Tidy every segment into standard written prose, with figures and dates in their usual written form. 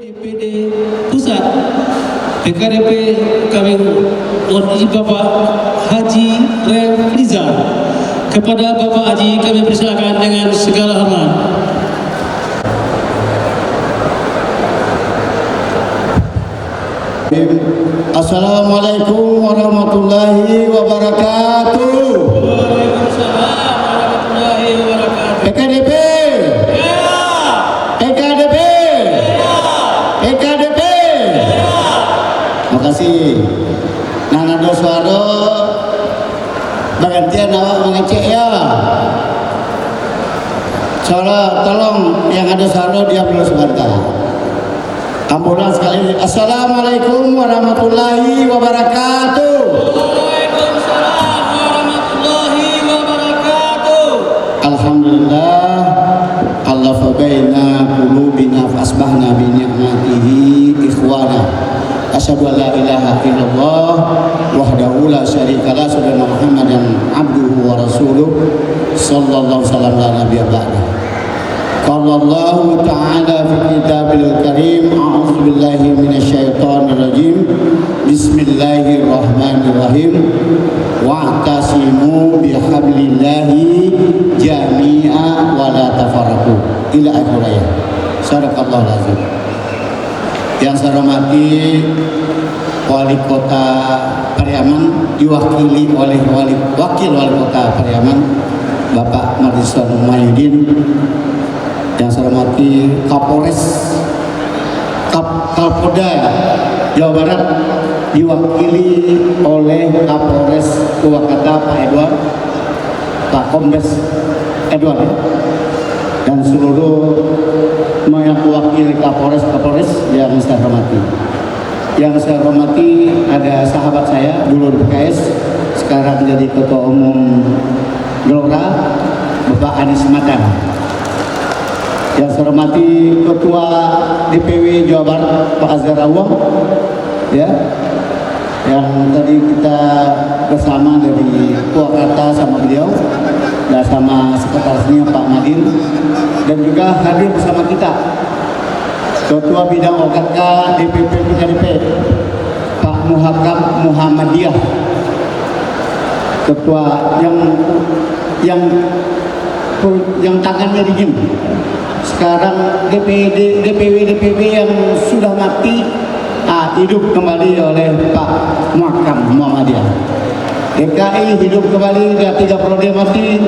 DPD Pusat PKDP kami mohon Bapak Haji Refrizal. Kepada Bapak Haji kami persilakan dengan segala hormat. Assalamualaikum warahmatullahi wabarakatuh. Waalaikumsalam warahmatullahi wabarakatuh. PKDP, PKDP, PKDP. Makasih. Nana doswaro bagantian awak mengecek ya. Soalnya tolong yang ada suara diam dulu sebentar. Ambulans sekali. Assalamualaikum warahmatullahi wabarakatuh. Waalaikumsalam warahmatullahi wabarakatuh. Alhamdulillah Allah fabaina qulubina fasbahna bi ni'matihi ikhwana. Asyhadu an la ilaha illallah wahdahu la syarika lah wa Muhammadan abduhu wa rasuluh sallallahu alaihi wa nabiyya ba'da. Qala Allah ta'ala fi kitabil karim a'udzu billahi minasyaitonir rajim. Bismillahirrahmanirrahim. Wa'tasimu bihablillahi jami'a wa la tafarraqu. Ila akhir ayat. Sadaqallahul azim. Yang saya hormati Wali Kota Pariaman diwakili oleh Wakil Wali Kota Pariaman Bapak Marison Mayudin. Yang saya hormati Kapolres Kapolda Jawa Barat diwakili oleh Kapolres Purwakarta Pak Edward, Pak Kombes Edward ya. Dan seluruh yang mewakili Kapolres yang saya hormati. Yang saya hormati ada sahabat saya dulu di PKS, sekarang jadi Ketua Umum Gelora, Bapak Anies Matan. Yang saya hormati Ketua DPW Jawa Barat Pak Azhar Awang, ya, yang tadi kita bersama dari Purwakarta sama beliau, dan sama sekretarisnya Pak Madin, dan juga hadir bersama kita Ketua Bidang OKK DPP PKDP Pak Muhammad Muhammadiyah, Ketua yang tangannya dingin. Sekarang DPW yang sudah mati hidup kembali oleh Pak Muhammadiyah. DKI hidup kembali, dia 3 periode mati.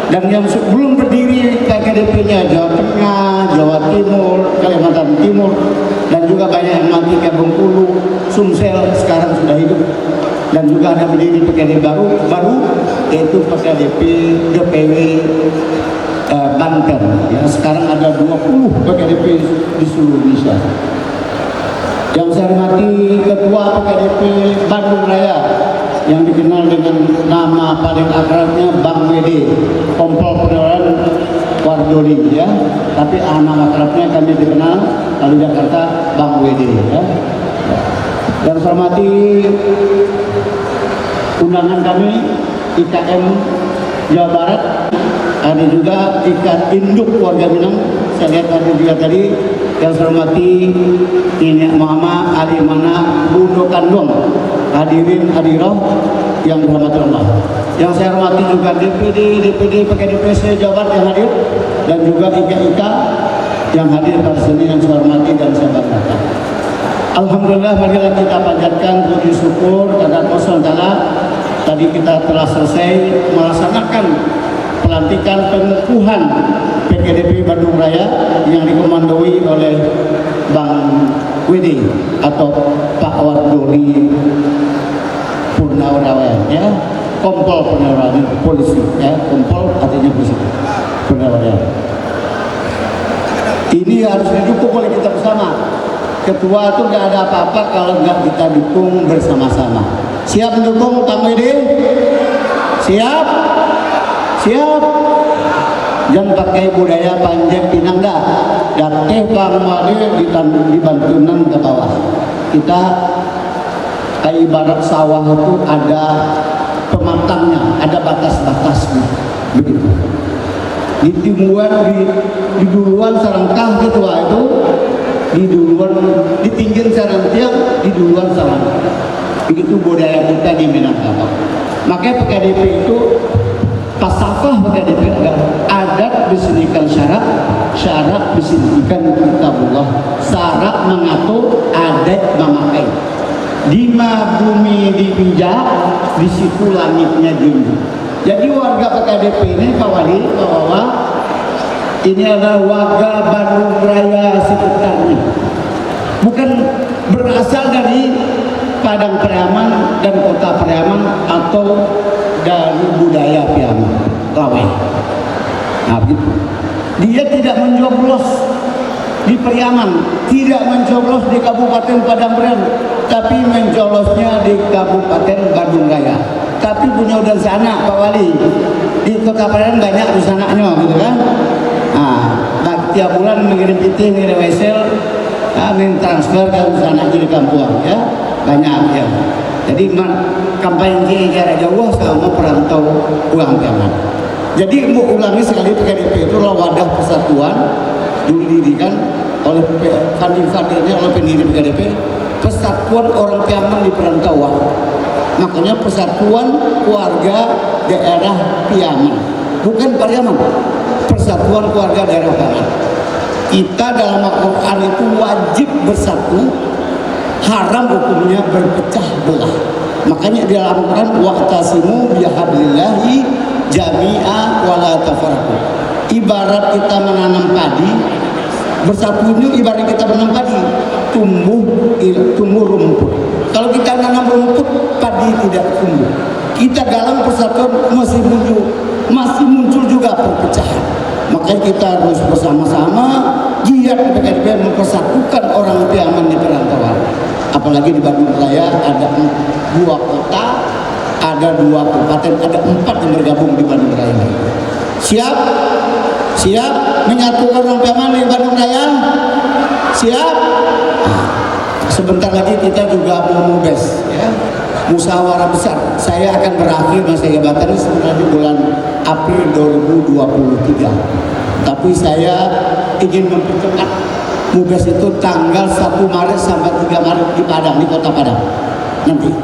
Dan yang belum berdiri PKDP-nya Jawa Tengah, Jawa Timur, Kalimantan Timur, dan juga banyak yang mati kayak Bengkulu, Sumsel sekarang sudah hidup. Dan juga ada berdiri PKDP baru yaitu PKDP DPW Banten. Ya, sekarang ada 20 PKDP di seluruh Indonesia. Yang saya hormati Ketua PKDP Bandung Raya yang dikenal dengan nama paling akrabnya Bang Wede, Kompol Penerangan Wardoli ya. Tapi nama akrabnya kami dikenal kalau di Jakarta Bang Wede ya. Dan saya hormati undangan kami IKM Jawa Barat, ada juga ikat induk warga Minang. Saya lihat ada juga tadi. Yang saya hormati Nenek Mama Ali Mana Budo Kandung, hadirin hadiroh yang dirahmati Allah. Yang saya hormati juga DPD PKDP Jawa Barat yang hadir, dan juga IKA yang hadir pada sini yang saya hormati dan saya banggakan. Alhamdulillah, marilah kita panjatkan puji syukur kepada Allah SWT. Tadi kita telah selesai melaksanakan pelantikan pengukuhan PKDP Bandung Raya yang dikomandoi oleh Bang Wede atau Pak Wardoli Purnawirawan ya, Kompol Purnawirawan polisi ya, Kompol artinya polisi Purnawirawan. Ini harus didukung oleh kita bersama. Ketua itu nggak ada apa-apa kalau nggak kita dukung bersama-sama. Siap mendukung Bang Wede? Siap? Siap? Jangan pakai budaya panjang pinang dah. Dateh Bang Wede dibantunan ke bawah. Kita kayak ibarat sawah itu ada pematangnya, ada batas-batasnya. Begitu. Di timuan di duluan serengkah ketua itu di duluan, ditinggin sarang tiang, di duluan sarang. Begitu budaya kita di Minangkabau. Makanya PKDP itu tasawuf PKDP adalah adat disediakan syarat, syarat disediakan kitabullah, syarat mengatur, adat memakai. Di bumi dipijak, di situ langitnya junjung. Jadi warga PKDP ini Pak Wali, bahwa ini adalah warga Bandung Raya sekitarnya, bukan berasal dari Padang Priaman dan Kota Priaman atau dari budaya Priaman, Lawe. Nah, gitu. Dia tidak mencoblos di Priaman, tidak mencoblos di Kabupaten Padang Priaman, tapi mencoblosnya di Kabupaten Bandung Raya. Tapi punya udan sana Pak Wali, di Kota Priaman banyak usananya, gitu kan? Nah, tiap bulan mengirim PT, mengirim wesel, transfer ke sana jadi kampung, ya. Banyak ya. Jadi kampanye jarak jauh sama perantau uang Priaman. Jadi mau ulangi sekali, PKDP itu adalah wadah persatuan dulu didirikan oleh funding-fundingnya oleh pendiri PKDP, persatuan orang Priaman di perantauan. Makanya persatuan keluarga daerah Priaman, bukan Priaman, persatuan keluarga daerah Priaman. Kita dalam Al-Quran itu wajib bersatu, haram hukumnya berpecah belah. Makanya di dalam Al-Quran wa'tasimu bihablillahi jami'a wala tafarraqu. Ibarat kita menanam padi, bersatu ini ibarat kita menanam padi, tumbuh rumput. Kalau kita nanam rumput, padi tidak tumbuh. Kita dalam persatuan masih muncul juga perpecahan. Makanya kita harus bersama-sama giat PKDP mempersatukan orang Priaman di perantauan. Apalagi di Bandung Raya ada 2 kota, ada 2 kabupaten, ada 4 yang bergabung di Bandung Raya. Siap? Siap menyatukan orang Priaman di Bandung Raya? Siap? Sebentar lagi kita juga mau mubes, ya, musyawarah besar. Saya akan berakhir masa jabatan sebenarnya di bulan April 2023. Tapi saya ingin mempercepat mubes itu tanggal 1 Maret sampai 3 Maret di Padang, di Kota Padang. Nanti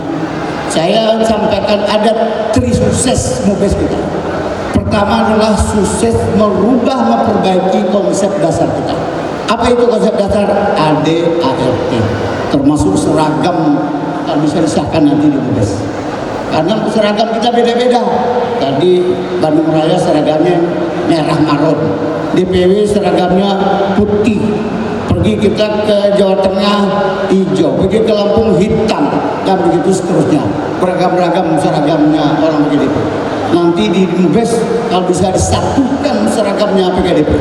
saya sampaikan ada 3 sukses mubes kita. Pertama adalah sukses merubah, memperbaiki konsep dasar kita. Apa itu konsep dasar? ADART, termasuk seragam yang bisa disahkan nanti di mubes. Karena seragam kita beda-beda. Tadi Bandung Raya seragamnya merah marun, DPW seragamnya putih, pergi kita ke Jawa Tengah hijau, pergi ke Lampung hitam, dan begitu seterusnya. Beragam-ragam seragamnya orang PKDP. Nanti di mubes kalau bisa disatukan seragamnya PKDP.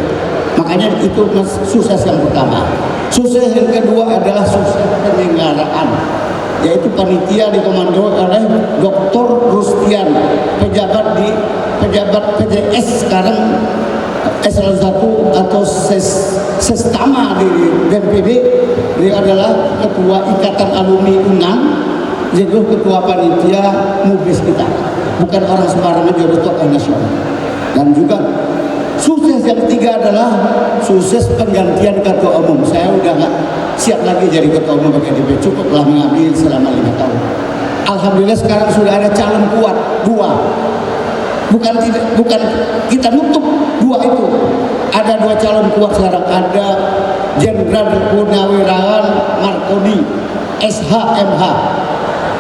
Makanya itu sukses yang pertama. Sukses yang kedua adalah sukses penyelenggaraan, yaitu panitia dikomando oleh Dr. Rustian, pejabat PJS sekarang eselon 1 atau sestama di BNPB. Dia adalah ketua Ikatan Alumni UNAM, jadi ketua panitia mubes kita. Bukan orang sembarangan, jadi tokoh nasional. Dan juga sukses yang ketiga adalah sukses penggantian ketua umum. Saya udah nggak siap lagi jadi ketua umum PKDP, cukuplah mengabdi selama 5 tahun. Alhamdulillah sekarang sudah ada calon kuat 2. Bukan kita nutup 2 itu. Ada 2 calon kuat sekarang. Ada Jenderal Purnawirawan Markoni, SHMH.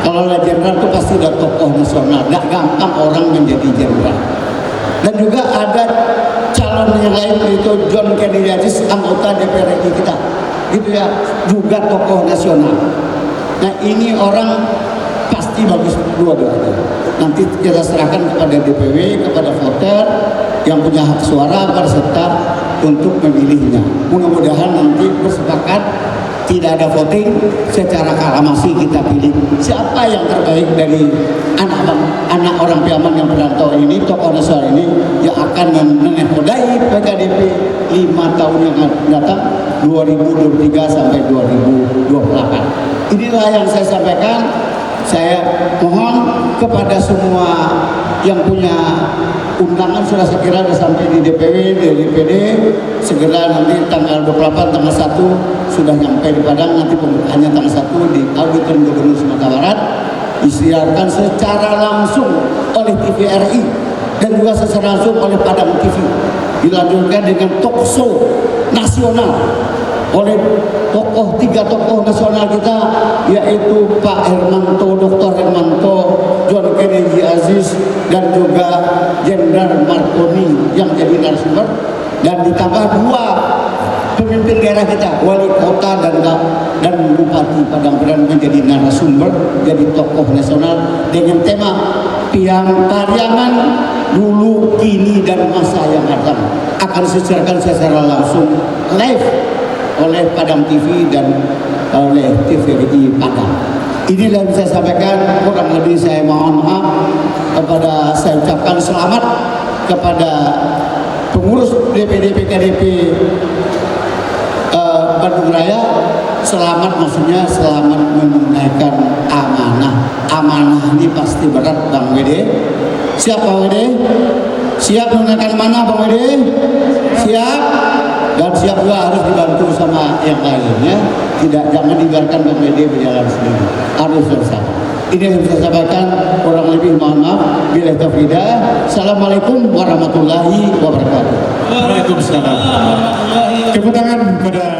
Kalau ada jenderal itu pasti ada tokoh nasional. Nggak gampang orang menjadi jenderal. Dan juga ada calon yang lain, yaitu John Kennedy, anggota DPR RI kita, gitu ya, juga tokoh nasional. Nah ini orang pasti bagus dua-duanya. Nanti kita serahkan kepada DPW, kepada voter yang punya hak suara pada serta untuk memilihnya. Mudah-mudahan nanti bersepakat tidak ada voting, secara aklamasi kita pilih siapa yang terbaik dari anak orang Priaman yang berantau ini, tokoh nasional ini, yang akan menakodai PKDP 5 tahun yang datang, 2023 sampai 2028. Inilah yang saya sampaikan. saya mohon kepada semua yang punya undangan sudah sekira sudah sampai di DPW, di DPD, segera nanti tanggal 28, tanggal 1 sudah nyampe di Padang, nanti pembukaannya tanggal 1 di Auditorium Gubernur Sumatera Barat, disiarkan secara langsung oleh TVRI dan juga secara langsung oleh Padang TV, dilanjutkan dengan talk show nasional oleh tiga tokoh nasional kita, yaitu Pak Hermanto, Dr. Hermanto, John Kennedy Aziz, dan juga Jenderal Marconi yang jadi narasumber, dan ditambah 2 pemimpin daerah kita, wali kota dan bupati Padang Barat menjadi narasumber, jadi tokoh nasional dengan tema Pariangan dulu, kini, dan masa yang akan disiarkan secara langsung live oleh Padang TV dan oleh TVRI Padang. Inilah yang saya sampaikan, kurang lebih saya mohon maaf kepada, saya ucapkan selamat kepada pengurus DPD PKDP Bandung Raya. Selamat, maksudnya selamat menunaikan amanah. Amanah ini pasti berat, Bang Wede. Siap Bang Wede? Siap menunaikan amanah Bang Wede? Siap? Dan siap juga harus dibantu sama yang lainnya. Jangan dibiarkan Bang Wede berjalan sendiri, harus bersama. Ini yang saya sampaikan, kurang lebih mohon maaf. Billahi taufiq. Assalamualaikum warahmatullahi wabarakatuh. Waalaikumsalam. Tepuk tangan pada